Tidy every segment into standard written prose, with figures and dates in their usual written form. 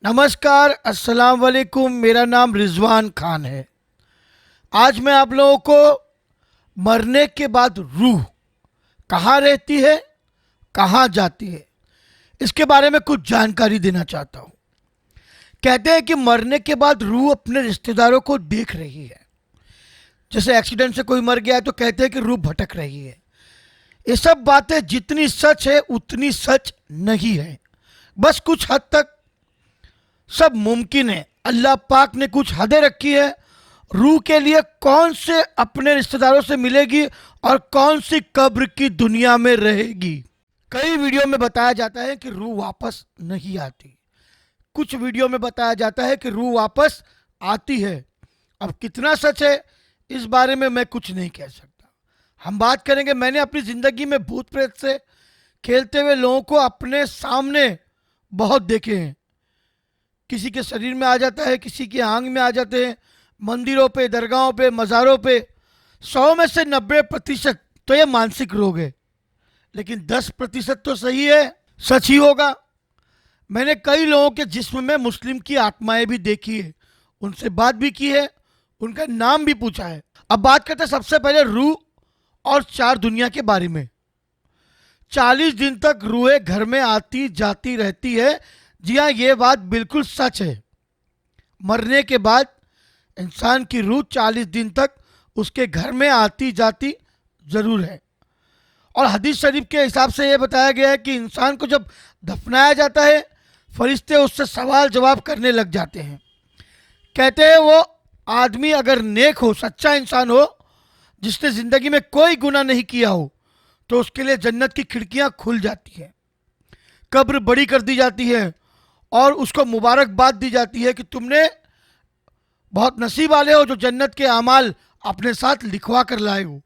नमस्कार, अस्सलाम वालेकुम। मेरा नाम रिजवान खान है। आज मैं आप लोगों को मरने के बाद रूह कहाँ रहती है, कहाँ जाती है, इसके बारे में कुछ जानकारी देना चाहता हूँ। कहते हैं कि मरने के बाद रूह अपने रिश्तेदारों को देख रही है। जैसे एक्सीडेंट से कोई मर गया है तो कहते हैं कि रूह भटक रही है। ये सब बातें जितनी सच है उतनी सच नहीं है। बस कुछ हद तक सब मुमकिन है। अल्लाह पाक ने कुछ हदें रखी है रूह के लिए, कौन से अपने रिश्तेदारों से मिलेगी और कौन सी कब्र की दुनिया में रहेगी। कई वीडियो में बताया जाता है कि रूह वापस नहीं आती। कुछ वीडियो में बताया जाता है कि रूह वापस आती है। अब कितना सच है इस बारे में मैं कुछ नहीं कह सकता। हम बात करेंगे, मैंने अपनी ज़िंदगी में भूत प्रेत से खेलते हुए लोगों को अपने सामने बहुत देखे हैं। किसी के शरीर में आ जाता है, किसी की आंख में आ जाते हैं, मंदिरों पे, दरगाहों पे, मज़ारों पे। 100 में से 90% तो ये मानसिक रोग है, लेकिन 10% तो सही है, सच ही होगा। मैंने कई लोगों के जिस्म में मुस्लिम की आत्माएं भी देखी है, उनसे बात भी की है, उनका नाम भी पूछा है। अब बात करते हैं सबसे पहले रूह और 4 दुनिया के बारे में। 40 दिन तक रूहें घर में आती जाती रहती है। जी हाँ, ये बात बिल्कुल सच है। मरने के बाद इंसान की रूह 40 दिन तक उसके घर में आती जाती ज़रूर है। और हदीस शरीफ के हिसाब से ये बताया गया है कि इंसान को जब दफनाया जाता है, फरिश्ते उससे सवाल जवाब करने लग जाते हैं। कहते हैं वो आदमी अगर नेक हो, सच्चा इंसान हो, जिसने ज़िंदगी में कोई गुनाह नहीं किया हो, तो उसके लिए जन्नत की खिड़कियां खुल जाती हैं, कब्र बड़ी कर दी जाती है और उसको मुबारकबाद दी जाती है कि तुमने बहुत नसीब वाले हो जो जन्नत के अमाल अपने साथ लिखवा कर लाए हो।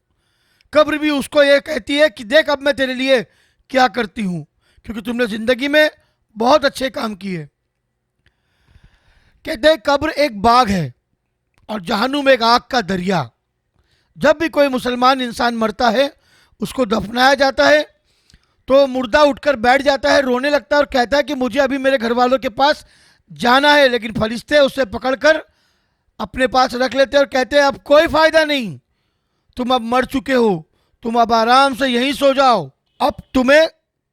कब्र भी उसको ये कहती है कि देख अब मैं तेरे लिए क्या करती हूँ, क्योंकि तुमने ज़िंदगी में बहुत अच्छे काम किए। कहते हैं कब्र एक बाग है और जहन्नुम एक आग का दरिया। जब भी कोई मुसलमान इंसान मरता है, उसको दफनाया जाता है, तो मुर्दा उठकर बैठ जाता है, रोने लगता है और कहता है कि मुझे अभी मेरे घर वालों के पास जाना है। लेकिन फरिश्ते उसे पकड़कर अपने पास रख लेते हैं और कहते हैं अब कोई फायदा नहीं, तुम अब मर चुके हो, तुम अब आराम से यहीं सो जाओ। अब तुम्हें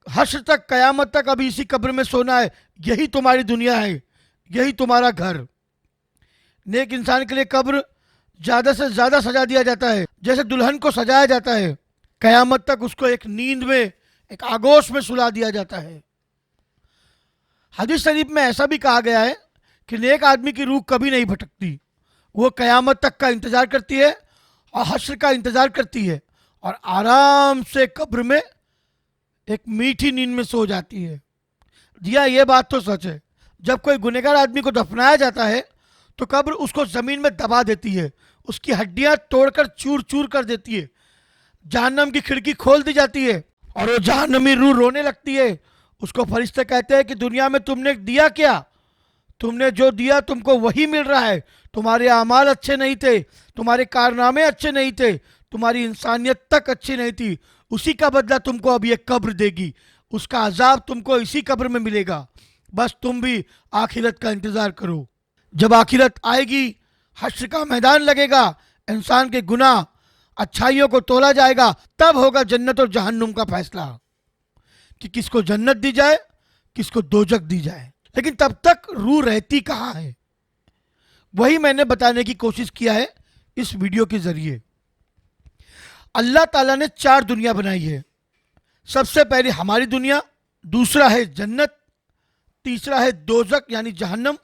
हश्र तक, कयामत तक अभी इसी कब्र में सोना है। यही तुम्हारी दुनिया है, यही तुम्हारा घर। नेक इंसान के लिए कब्र ज़्यादा से ज़्यादा सजा दिया जाता है, जैसे दुल्हन को सजाया जाता है। कयामत तक उसको एक नींद में, एक आगोश में सुला दिया जाता है। हदीस शरीफ में ऐसा भी कहा गया है कि नेक आदमी की रूह कभी नहीं भटकती, वो कयामत तक का इंतज़ार करती है और हश्र का इंतज़ार करती है और आराम से कब्र में एक मीठी नींद में सो जाती है। जी हाँ, ये बात तो सच है। जब कोई गुनहगार आदमी को दफनाया जाता है तो कब्र उसको ज़मीन में दबा देती है, उसकी हड्डियाँ तोड़कर चूर चूर कर देती है, जहन्नम की खिड़की खोल दी जाती है और वो जहन्नमी रूह रोने लगती है। उसको फरिश्ते कहते हैं कि दुनिया में तुमने दिया क्या, तुमने जो दिया तुमको वही मिल रहा है। तुम्हारे अमाल अच्छे नहीं थे, तुम्हारे कारनामे अच्छे नहीं थे, तुम्हारी इंसानियत तक अच्छी नहीं थी, उसी का बदला तुमको अब ये कब्र देगी, उसका अजाब तुमको इसी कब्र में मिलेगा। बस तुम भी आखिरत का इंतज़ार करो। जब आखिरत आएगी, हश्र का मैदान लगेगा, इंसान के गुनाह अच्छाइयों को तोला जाएगा, तब होगा जन्नत और जहन्नुम का फैसला कि किसको जन्नत दी जाए, किसको दोजख दी जाए। लेकिन तब तक रूह रहती कहाँ है, वही मैंने बताने की कोशिश किया है इस वीडियो के जरिए। अल्लाह ताला ने 4 दुनिया बनाई है। सबसे पहले हमारी दुनिया, दूसरा है जन्नत, तीसरा है दोजख यानी जहन्नम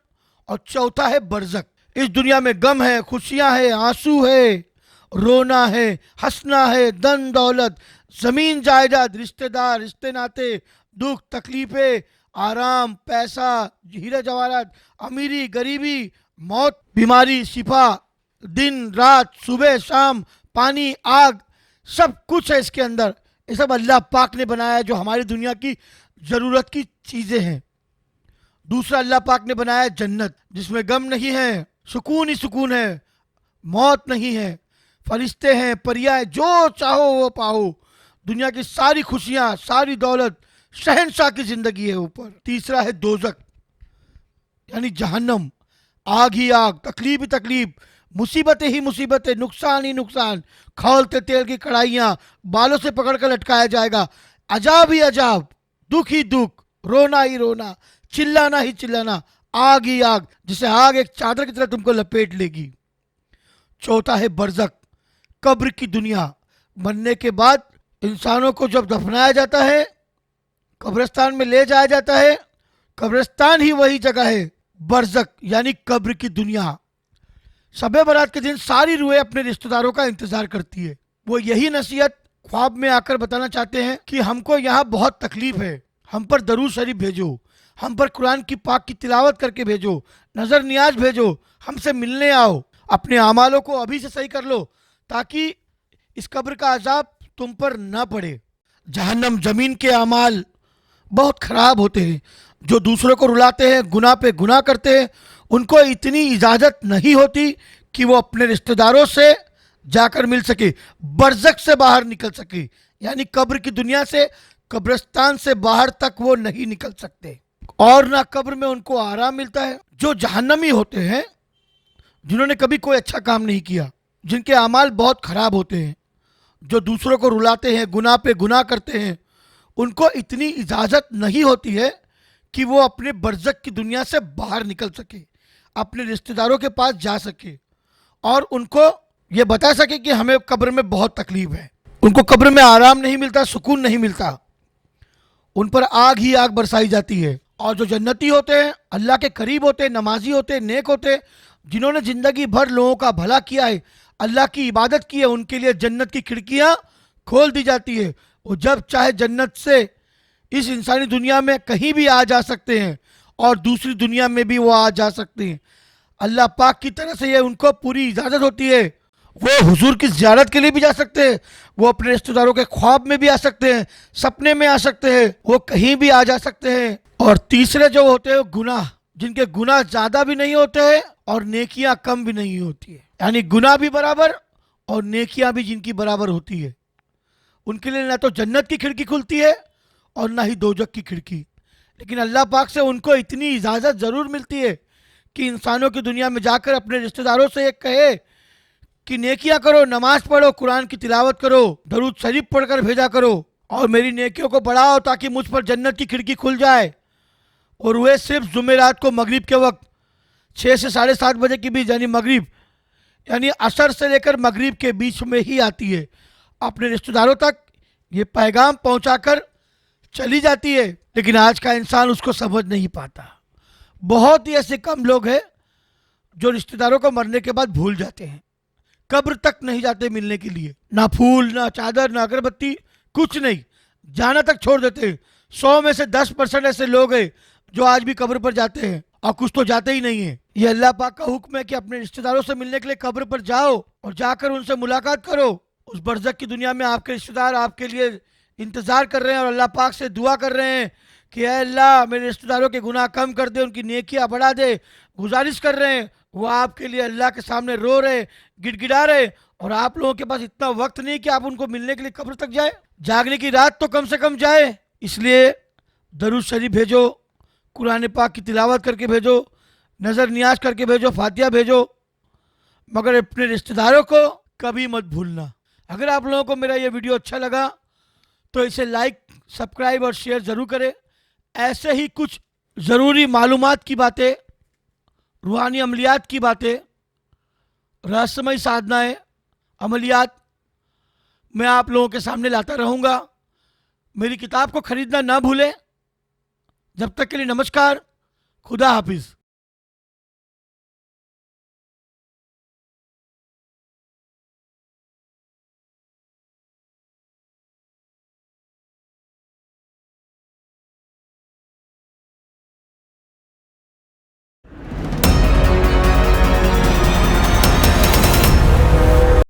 और चौथा है बरज़ख। इस दुनिया में गम है, खुशियां है, आंसू है, रोना है, हंसना है, धन दौलत, जमीन जायदाद, रिश्तेदार, रिश्ते नाते, दुख तकलीफें, आराम, पैसा, हीरे जवाहरात, अमीरी गरीबी, मौत, बीमारी, शिफा, दिन रात, सुबह शाम, पानी आग, सब कुछ है इसके अंदर। ये सब अल्लाह पाक ने बनाया है, जो हमारी दुनिया की ज़रूरत की चीज़ें हैं। दूसरा अल्लाह पाक ने बनाया है जन्नत, जिसमें गम नहीं है, सुकून ही सुकून है, मौत नहीं है, फरिश्ते हैं, परियां हैं, जो चाहो वो पाओ, दुनिया की सारी खुशियां, सारी दौलत, शहनशाह की जिंदगी है ऊपर। तीसरा है दोजक, यानी जहन्नम, आग ही आग, तकलीफ ही तकलीफ, मुसीबतें ही मुसीबतें, नुकसान ही नुकसान, खौलते तेल की कढ़ाइयाँ, बालों से पकड़ कर लटकाया जाएगा, अजाब ही अजाब, दुख ही दुख, रोना ही रोना, चिल्लाना ही चिल्लाना, आग ही आग, जिसे आग एक चादर की तरह तुमको लपेट लेगी। चौथा है बरज़ख, कब्र की दुनिया। मरने के बाद इंसानों को जब दफनाया जाता है, कब्रिस्तान में ले जाया जाता है, कब्रिस्तान ही वही जगह है बरज़ख यानी कब्र की दुनिया। शब बारात के दिन सारी रूहें अपने रिश्तेदारों का इंतजार करती है। वो यही नसीहत ख्वाब में आकर बताना चाहते हैं कि हमको यहाँ बहुत तकलीफ है, हम पर दरूद शरीफ भेजो, हम पर कुरान की पाक की तिलावत करके भेजो, नजर नियाज भेजो, हमसे मिलने आओ, अपने अमालों को अभी से सही कर लो ताकि इस कब्र का अजाब तुम पर न पड़े। जहन्नम, जमीन के अमाल बहुत खराब होते हैं। जो दूसरों को रुलाते हैं, गुनाह पे गुनाह करते हैं, उनको इतनी इजाज़त नहीं होती कि वो अपने रिश्तेदारों से जाकर मिल सके, बरज़ख से बाहर निकल सके, यानी कब्र की दुनिया से, कब्रिस्तान से बाहर तक वो नहीं निकल सकते और ना कब्र में उनको आराम मिलता है। जो जहन्नमी होते हैं, जिन्होंने कभी कोई अच्छा काम नहीं किया, जिनके अमाल बहुत खराब होते हैं, जो दूसरों को रुलाते हैं, गुनाह पे गुनाह करते हैं, उनको इतनी इजाज़त नहीं होती है कि वो अपने बरज़ख की दुनिया से बाहर निकल सके, अपने रिश्तेदारों के पास जा सके और उनको ये बता सके कि हमें कब्र में बहुत तकलीफ है। उनको कब्र में आराम नहीं मिलता, सुकून नहीं मिलता, उन पर आग ही आग बरसाई जाती है। और जो जन्नती होते हैं, अल्लाह के करीब होते हैं, नमाजी होते हैं, नेक होते हैं, जिन्होंने ज़िंदगी भर लोगों का भला किया है, अल्लाह की इबादत की है, उनके लिए जन्नत की खिड़कियाँ खोल दी जाती है। वो जब चाहे जन्नत से इस इंसानी दुनिया में कहीं भी आ जा सकते हैं और दूसरी दुनिया में भी वो आ जा सकते हैं। अल्लाह पाक की तरफ से ये उनको पूरी इजाज़त होती है। वो हुजूर की ज़ियारत के लिए भी जा सकते हैं, वो अपने रिश्तेदारों के ख्वाब में भी आ सकते हैं, सपने में आ सकते हैं, वो कहीं भी आ जा सकते हैं। और तीसरे जो होते हैं गुनाह, जिनके गुनाह ज़्यादा भी नहीं होते हैं और नेकियां कम भी नहीं होती है, यानी गुनाह भी बराबर और नेकियां भी जिनकी बराबर होती है, उनके लिए ना तो जन्नत की खिड़की खुलती है और ना ही दोजख की खिड़की। लेकिन अल्लाह पाक से उनको इतनी इजाज़त ज़रूर मिलती है कि इंसानों की दुनिया में जाकर अपने रिश्तेदारों से ये कहे कि नेकियां करो, नमाज पढ़ो, कुरान की तिलावत करो, दरूद शरीफ पढ़कर भेजा करो और मेरी नेकियों को बढ़ाओ ताकि मुझ पर जन्नत की खिड़की खुल जाए। और वे सिर्फ जुमेरात को मगरिब के वक्त 6 से 7:30 बजे के बीच, यानी मगरिब यानी असर से लेकर मगरिब के बीच में ही आती है, अपने रिश्तेदारों तक ये पैगाम पहुंचाकर चली जाती है। लेकिन आज का इंसान उसको समझ नहीं पाता। बहुत ही ऐसे कम लोग हैं जो रिश्तेदारों को मरने के बाद भूल जाते हैं, कब्र तक नहीं जाते मिलने के लिए, ना फूल, ना चादर, ना अगरबत्ती, कुछ नहीं, जाना तक छोड़ देते हैं। 100 में से 10% ऐसे लोग हैं जो आज भी कब्र पर जाते हैं और कुछ तो जाते ही नहीं है। ये अल्लाह पाक का हुक्म है कि अपने रिश्तेदारों से मिलने के लिए कब्र पर जाओ और जाकर उनसे मुलाकात करो। उस बरज़ख की दुनिया में आपके रिश्तेदार आपके लिए इंतज़ार कर रहे हैं और अल्लाह पाक से दुआ कर रहे हैं कि ऐ अल्लाह मेरे रिश्तेदारों के गुनाह कम कर दे, उनकी नेकियां बढ़ा दे। गुजारिश कर रहे हैं, वो आपके लिए अल्लाह के सामने रो रहे, गिड़गिड़ा रहे, और आप लोगों के पास इतना वक्त नहीं कि आप उनको मिलने के लिए कब्र तक जाए। जागने की रात तो कम से कम जाए। इसलिए दरूद शरीफ भेजो, कुरान पाक की तिलावत करके भेजो, नज़र नियाज करके भेजो, फातिहा भेजो, मगर अपने रिश्तेदारों को कभी मत भूलना। अगर आप लोगों को मेरा ये वीडियो अच्छा लगा तो इसे लाइक, सब्सक्राइब और शेयर ज़रूर करें। ऐसे ही कुछ ज़रूरी मालूमात की बातें, रूहानी अमलियात की बातें, रहस्यमय साधनाएं, अमलियात मैं आप लोगों के सामने लाता रहूँगा। मेरी किताब को ख़रीदना ना भूलें। जब तक के लिए नमस्कार, खुदा हाफिज़।